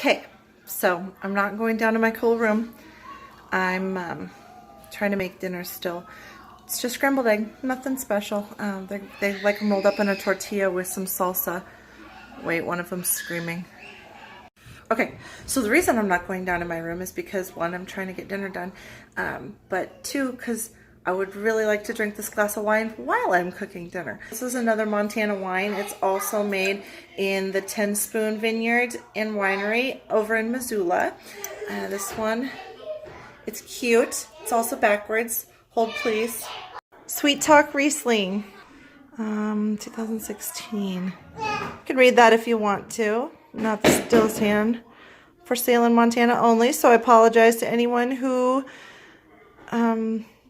Okay, so I'm not going down to my cool room. I'm trying to make dinner still. It's just scrambled egg, nothing special. They like them rolled up in a tortilla with some salsa. Wait, one of them's screaming. Okay, so the reason I'm not going down to my room is because one, I'm trying to get dinner done, but two, because I would really like to drink this glass of wine while I'm cooking dinner. This is another Montana wine. It's also made in the 10 Spoon Vineyard and Winery over in Missoula. This one, it's cute. It's also backwards. Hold please. Sweet Talk Riesling, 2016. You can read that if you want to. Not still hand. For sale in Montana only, so I apologize to anyone who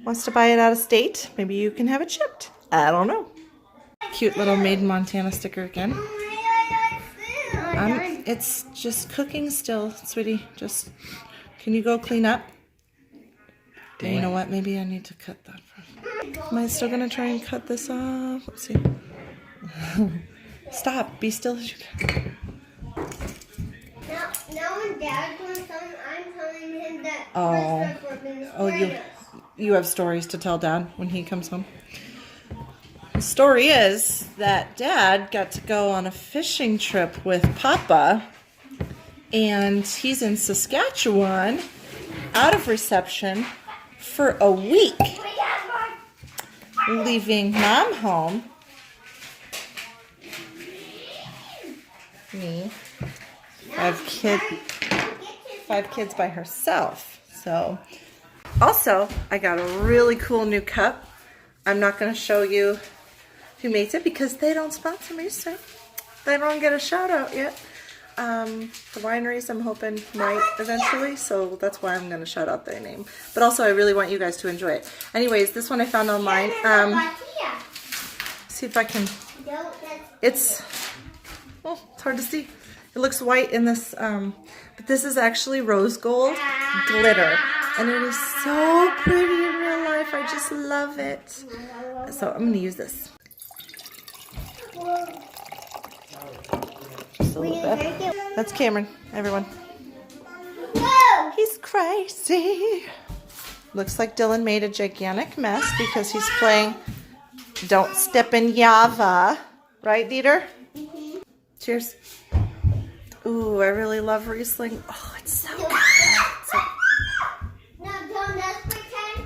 wants to buy it out of state. Maybe you can have it shipped. I don't know. Cute little Made in Montana sticker again. It's just cooking still, sweetie. Just, can you go clean up? Okay, you know what? Maybe I need to cut that first. Am I still gonna try and cut this off? Let's see. Stop. Be still as you can. Now when Dad comes home, I'm telling him that you have stories to tell Dad when he comes home. The story is that Dad got to go on a fishing trip with Papa, and he's in Saskatchewan, out of reception, for a week, leaving Mom home, me, five kids by herself. So, also, I got a really cool new cup. I'm not going to show you who makes it because they don't sponsor me, so they don't get a shout out yet. The wineries I'm hoping might eventually, so that's why I'm going to shout out their name. But also, I really want you guys to enjoy it. Anyways, this one I found online. See if I can. It's hard to see. It looks white in this, but this is actually rose gold glitter, and it is so pretty in real life. I just love it. So I'm going to use this. Just a little bit. That's Cameron, everyone. He's crazy. Looks like Dylan made a gigantic mess because he's playing Don't Step in Java. Right, Dieter? Cheers. Ooh, I really love Riesling. Oh, it's so good.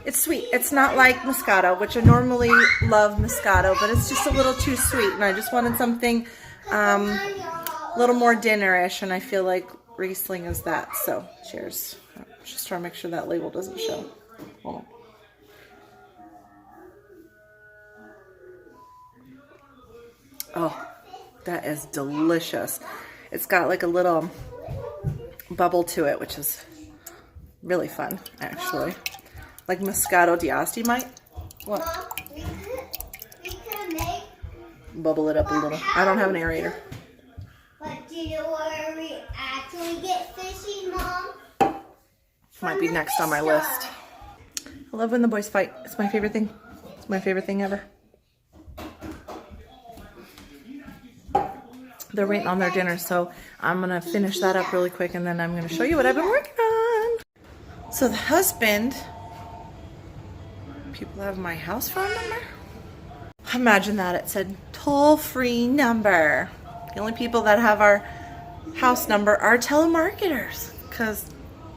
It's sweet. It's not like Moscato, which I normally love Moscato, but it's just a little too sweet, and I just wanted something a little more dinner-ish, and I feel like Riesling is that. So, cheers. Just trying to make sure that label doesn't show. Hold on. Oh, that is delicious. It's got like a little bubble to it, which is really fun, actually. Like Moscato d'Asti might. What? Mom, we could make... Bubble it up a little. I don't have an aerator. But do you know where we actually get fishy, Mom? Might be next on my list. I love when the boys fight. It's my favorite thing. It's my favorite thing ever. They're waiting on their dinner, so I'm going to finish that up really quick, and then I'm going to show you what I've been working on. So the husband, people have my house phone number? Imagine that. It said toll-free number. The only people that have our house number are telemarketers, because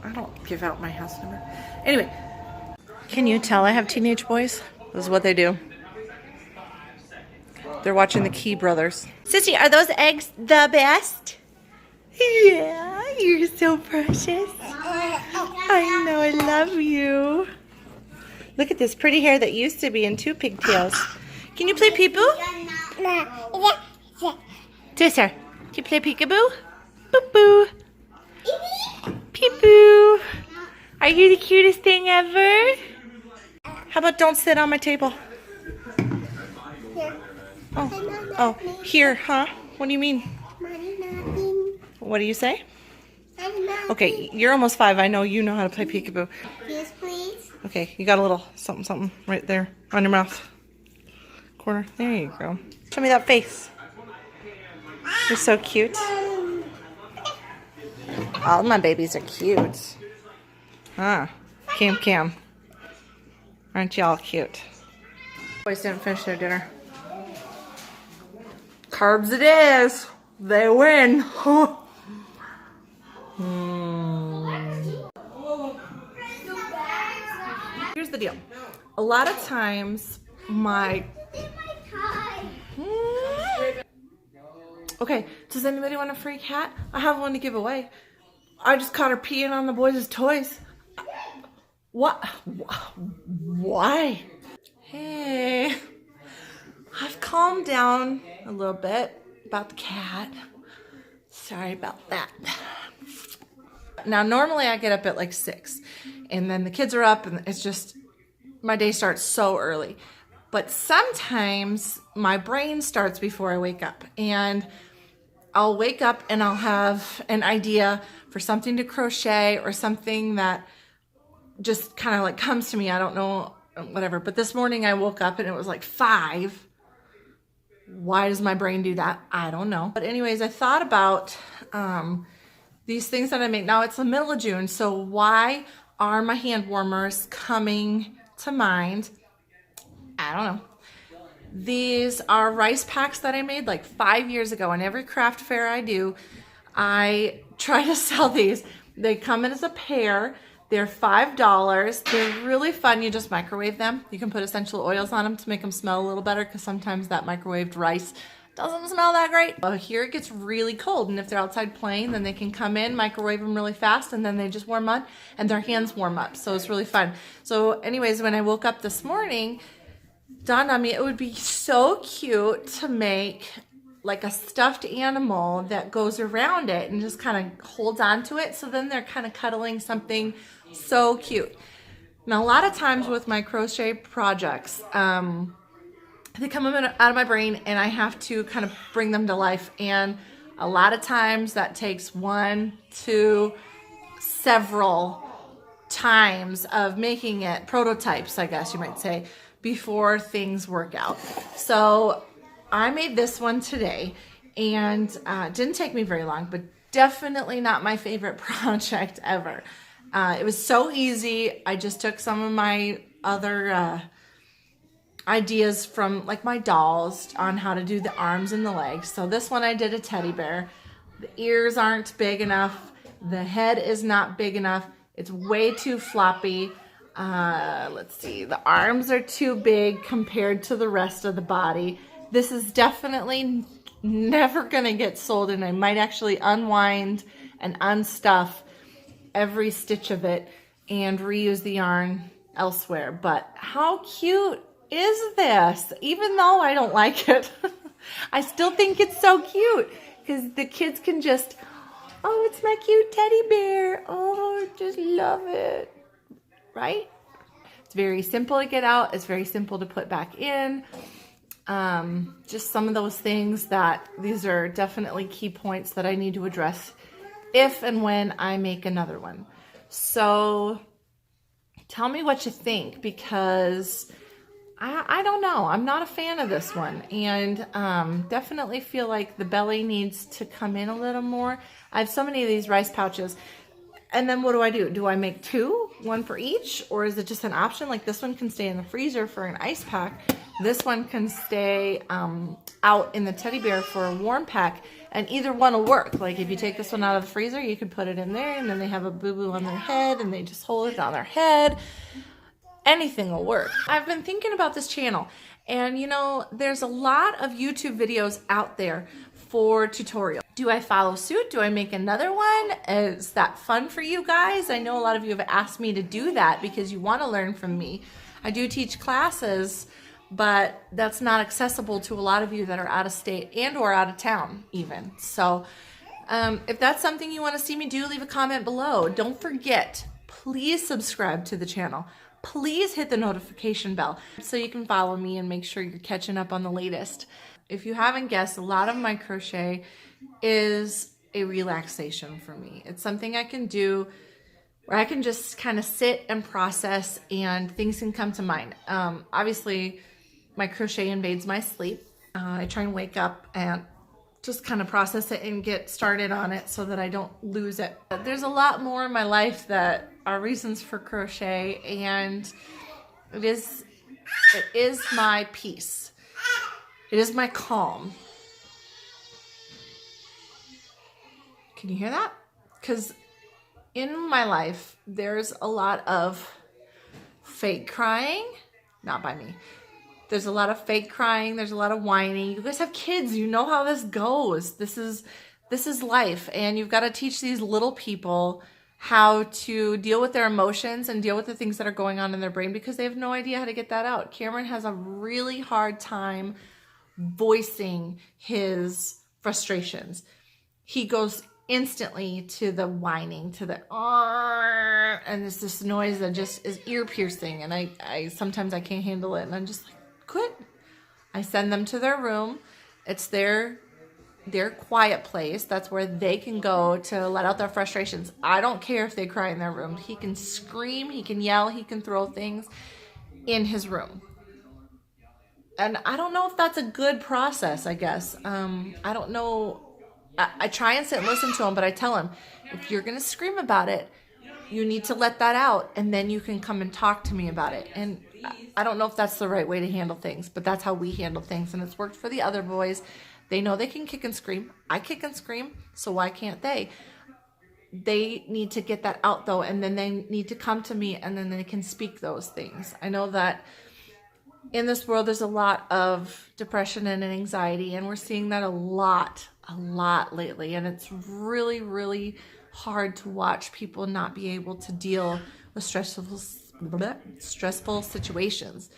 I don't give out my house number. Anyway, can you tell I have teenage boys? This is what they do. They're watching the Key Brothers. Sissy, are those eggs the best? Yeah, you're so precious. I know, I love you. Look at this pretty hair that used to be in 2 pigtails. Can you play peekaboo? Sister, can you play peekaboo? Boo-boo. Peekaboo. Are you the cutest thing ever? How about don't sit on my table? Oh, here, huh? What do you mean? What do you say? Okay, you're almost 5. I know you know how to play peekaboo. Yes, please. Okay, you got a little something right there on your mouth corner. There you go. Show me that face. You're so cute. All my babies are cute. Huh. Cam. Aren't y'all cute? Boys didn't finish their dinner. Carbs it is. They win. Here's the deal. A lot of times Okay, does anybody want a free cat? I have one to give away. I just caught her peeing on the boys' toys. What? Why? Hey, I've calmed down a little bit about the cat. Sorry about that. Now, normally I get up at like 6, and then the kids are up, and it's just, my day starts so early. But sometimes my brain starts before I wake up, and I'll wake up and I'll have an idea for something to crochet or something that just kind of like comes to me. I don't know, whatever. But this morning I woke up and it was like 5. Why does my brain do that? I don't know. But anyways, I thought about these things that I make. Now it's the middle of June, so why are my hand warmers coming to mind? I don't know. These are rice packs that I made like 5 years ago, and every craft fair I do, I try to sell these. They come in as a pair. They're $5. They're really fun. You just microwave them. You can put essential oils on them to make them smell a little better, because sometimes that microwaved rice doesn't smell that great. Well, here it gets really cold, and if they're outside playing, then they can come in, microwave them really fast, and then they just warm up and their hands warm up. So it's really fun. So anyways, when I woke up this morning, dawned on me it would be so cute to make like a stuffed animal that goes around it and just kind of holds on to it. So then they're kind of cuddling something so cute. Now, a lot of times with my crochet projects, they come out of my brain and I have to kind of bring them to life. And a lot of times that takes 1, 2, several times of making it, prototypes, I guess you might say, before things work out. So I made this one today, and it didn't take me very long, but definitely not my favorite project ever. It was so easy. I just took some of my other ideas from like my dolls on how to do the arms and the legs. So this one I did a teddy bear. The ears aren't big enough. The head is not big enough. It's way too floppy. Let's see, the arms are too big compared to the rest of the body. This is definitely never gonna get sold, and I might actually unwind and unstuff every stitch of it and reuse the yarn elsewhere. But how cute is this? Even though I don't like it, I still think it's so cute, because the kids can just, oh, it's my cute teddy bear. Oh, just love it. Right? It's very simple to get out. It's very simple to put back in. Just some of those things that these are definitely key points that I need to address if and when I make another one. So tell me what you think, because I don't know. I'm not a fan of this one, and definitely feel like the belly needs to come in a little more. I have so many of these rice pouches. And then what do? Do I make 2, 1 for each? Or is it just an option? Like this one can stay in the freezer for an ice pack. This one can stay out in the teddy bear for a warm pack. And either one will work. Like if you take this one out of the freezer, you can put it in there, and then they have a boo-boo on their head and they just hold it on their head. Anything will work. I've been thinking about this channel, and you know, there's a lot of YouTube videos out there for tutorials. Do I follow suit? Do I make another one? Is that fun for you guys? I know a lot of you have asked me to do that because you want to learn from me. I do teach classes, but that's not accessible to a lot of you that are out of state and or out of town even. So if that's something you want to see me do, leave a comment below. Don't forget, please subscribe to the channel. Please hit the notification bell so you can follow me and make sure you're catching up on the latest. If you haven't guessed, a lot of my crochet is a relaxation for me. It's something I can do where I can just kind of sit and process, and things can come to mind. Obviously, my crochet invades my sleep. I try and wake up at just kind of process it and get started on it so that I don't lose it. There's a lot more in my life that are reasons for crochet, and it is my peace. It is my calm. Can you hear that? Because in my life, there's a lot of fake crying, not by me. There's a lot of fake crying. There's a lot of whining. You guys have kids. You know how this goes. This is life. And you've got to teach these little people how to deal with their emotions and deal with the things that are going on in their brain, because they have no idea how to get that out. Cameron has a really hard time voicing his frustrations. He goes instantly to the whining, to the and it's this noise that just is ear piercing, and I sometimes I can't handle it, and I'm just like, quit. I send them to their room. It's their quiet place. That's where they can go to let out their frustrations. I don't care if they cry in their room. He can scream, he can yell, he can throw things in his room. And I don't know if that's a good process, I guess. I don't know. I try and sit and listen to him, but I tell him, if you're going to scream about it, you need to let that out, and then you can come and talk to me about it. And I don't know if that's the right way to handle things, but that's how we handle things, and it's worked for the other boys. They know they can kick and scream. I kick and scream, so why can't they? They need to get that out, though, and then they need to come to me, and then they can speak those things. I know that in this world, there's a lot of depression and anxiety, and we're seeing that a lot lately, and it's really, really hard to watch people not be able to deal with stressful situations.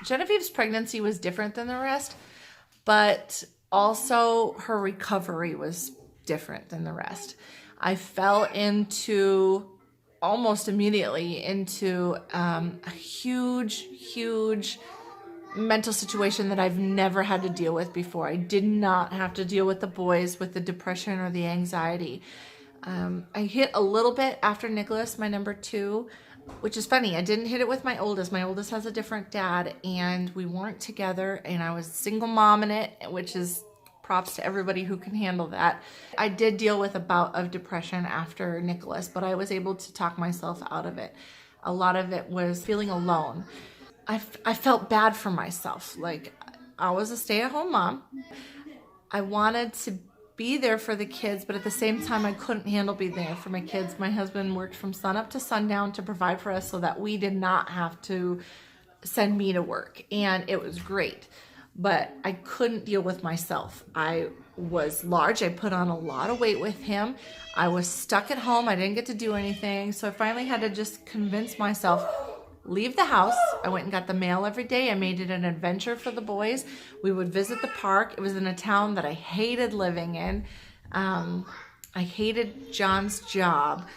Genevieve's pregnancy was different than the rest, but also her recovery was different than the rest. I fell into almost immediately into a huge mental situation that I've never had to deal with before. I did not have to deal with the boys with the depression or the anxiety. I hit a little bit after Nicholas, my number 2, which is funny. I didn't hit it with my oldest. My oldest has a different dad, and we weren't together, and I was single mom in it, which is props to everybody who can handle that. I did deal with a bout of depression after Nicholas, but I was able to talk myself out of it. A lot of it was feeling alone. I felt bad for myself. Like, I was a stay-at-home mom. I wanted to be there for the kids, but at the same time, I couldn't handle being there for my kids. My husband worked from sunup to sundown to provide for us so that we did not have to send me to work, and it was great. But I couldn't deal with myself. I was large. I put on a lot of weight with him. I was stuck at home. I didn't get to do anything. So I finally had to just convince myself, leave the house. I went and got the mail every day. I made it an adventure for the boys. We would visit the park. It was in a town that I hated living in. I hated John's job.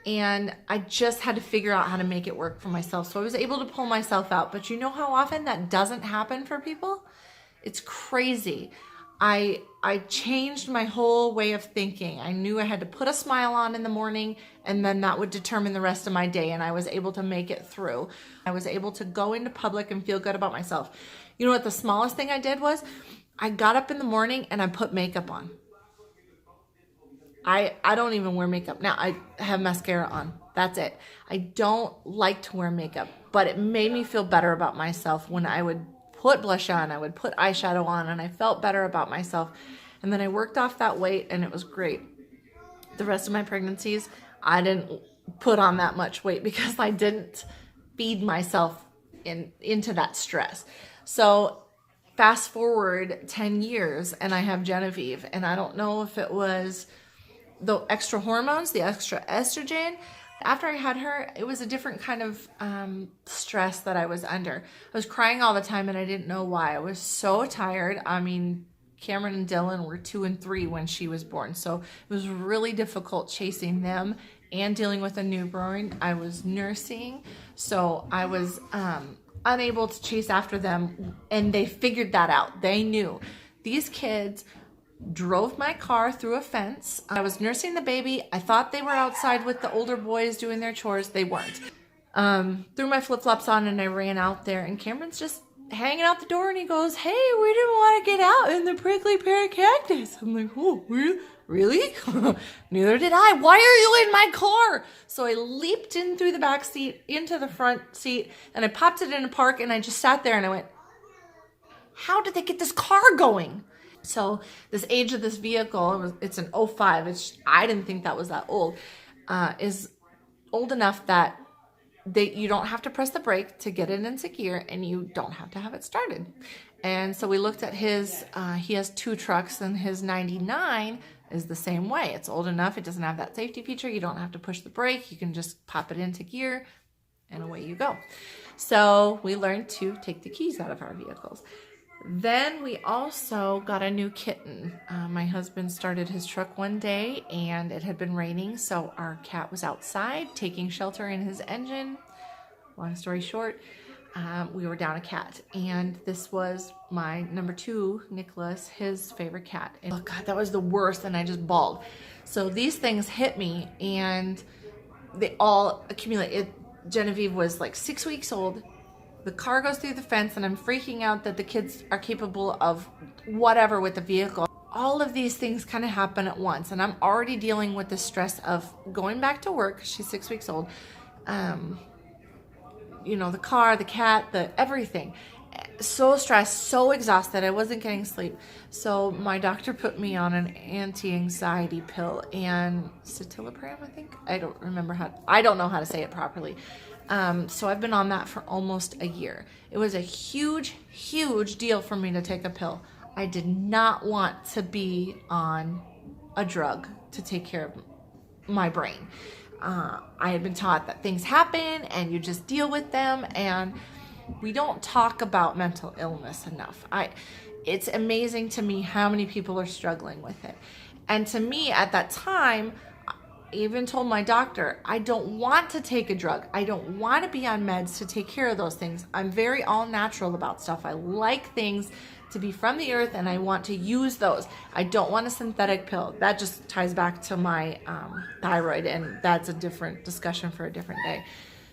And I just had to figure out how to make it work for myself. So I was able to pull myself out. But you know how often that doesn't happen for people? It's crazy. I changed my whole way of thinking. I knew I had to put a smile on in the morning, and then that would determine the rest of my day, and I was able to make it through. I was able to go into public and feel good about myself. You know what the smallest thing I did was? I got up in the morning and I put makeup on. I don't even wear makeup. Now I have mascara on. That's it. I don't like to wear makeup, but it made me feel better about myself when I would put blush on, I would put eyeshadow on, and I felt better about myself. And then I worked off that weight, and it was great. The rest of my pregnancies, I didn't put on that much weight because I didn't feed myself into that stress. So fast forward 10 years, and I have Genevieve, and I don't know if it was the extra hormones, the extra estrogen. After I had her, it was a different kind of stress that I was under. I was crying all the time, and I didn't know why. I was so tired. I mean, Cameron and Dylan were 2 and 3 when she was born, so it was really difficult chasing them and dealing with a newborn. I was nursing, so I was unable to chase after them, and they figured that out. They knew. These kids drove my car through a fence. I was nursing the baby. I thought they were outside with the older boys doing their chores. They weren't. Threw my flip-flops on and I ran out there, and Cameron's just hanging out the door, and he goes, hey, we didn't want to get out in the prickly pear cactus. I'm like, oh, really? Neither did I. Why are you in my car? So I leaped in through the back seat into the front seat, and I popped it in a park, and I just sat there and I went, how did they get this car going? So this age of this vehicle, it's an 05, I didn't think that was that old, is old enough that you don't have to press the brake to get it into gear, and you don't have to have it started. And so we looked at his, he has 2 trucks, and his 99 is the same way. It's old enough, it doesn't have that safety feature, you don't have to push the brake, you can just pop it into gear, and away you go. So we learned to take the keys out of our vehicles. Then we also got a new kitten. My husband started his truck one day, and it had been raining, so our cat was outside taking shelter in his engine. Long story short, we were down a cat, and this was my number 2, Nicholas, his favorite cat. And oh God, that was the worst, and I just bawled. So these things hit me, and they all accumulated. Genevieve was like 6 weeks old. The car goes through the fence, and I'm freaking out that the kids are capable of whatever with the vehicle. All of these things kind of happen at once, and I'm already dealing with the stress of going back to work. She's 6 weeks old. You know, the car, the cat, everything. So stressed, so exhausted. I wasn't getting sleep. So my doctor put me on an anti-anxiety pill and citalopram, I think. I don't know how to say it properly. So I've been on that for almost a year. It was a huge, huge deal for me to take a pill. I did not want to be on a drug to take care of my brain. I had been taught that things happen and you just deal with them, and we don't talk about mental illness enough. It's amazing to me how many people are struggling with it. And to me at that time, I even told my doctor, I don't want to take a drug. I don't want to be on meds to take care of those things. I'm very all natural about stuff. I like things to be from the earth, and I want to use those. I don't want a synthetic pill. That just ties back to my thyroid, and that's a different discussion for a different day.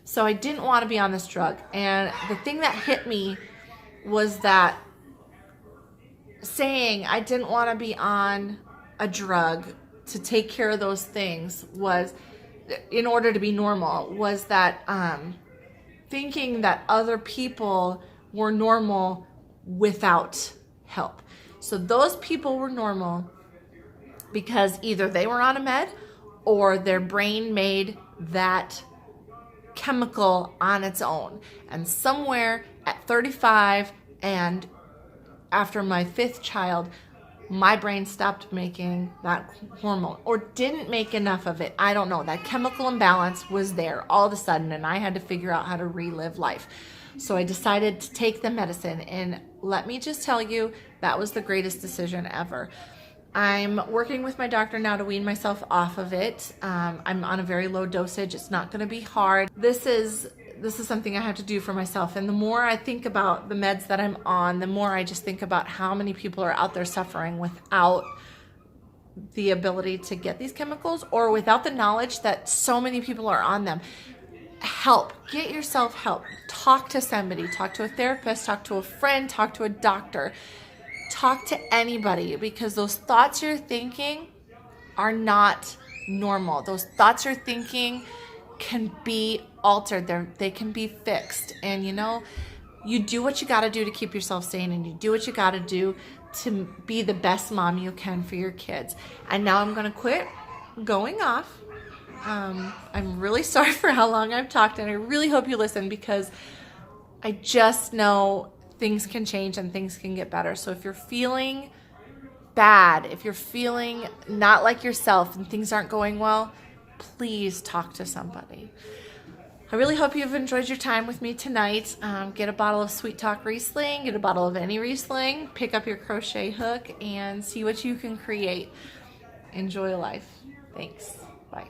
So I didn't want to be on this drug. And the thing that hit me was that saying I didn't want to be on a drug to take care of those things was, in order to be normal, was that thinking that other people were normal without help. So those people were normal because either they were on a med or their brain made that chemical on its own. And somewhere at 35 and after my 5th child, my brain stopped making that hormone, or didn't make enough of it. I don't know. That chemical imbalance was there all of a sudden, and I had to figure out how to relive life. So I decided to take the medicine, and let me just tell you, that was the greatest decision ever. I'm working with my doctor now to wean myself off of it. I'm on a very low dosage. It's not going to be hard. This is something I have to do for myself. And the more I think about the meds that I'm on, the more I just think about how many people are out there suffering without the ability to get these chemicals, or without the knowledge that so many people are on them. Help. Get yourself help. Talk to somebody. Talk to a therapist. Talk to a friend. Talk to a doctor. Talk to anybody, because those thoughts you're thinking are not normal. Those thoughts you're thinking can be altered. They can be fixed. And you do what you got to do to keep yourself sane, and you do what you got to do to be the best mom you can for your kids. And now I'm going to quit going off. I'm really sorry for how long I've talked, and I really hope you listen, because I just know things can change and things can get better. So if you're feeling bad, if you're feeling not like yourself and things aren't going well, please talk to somebody. I really hope you've enjoyed your time with me tonight. Get a bottle of Sweet Talk Riesling, get a bottle of any Riesling, pick up your crochet hook, and see what you can create. Enjoy life. Thanks. Bye.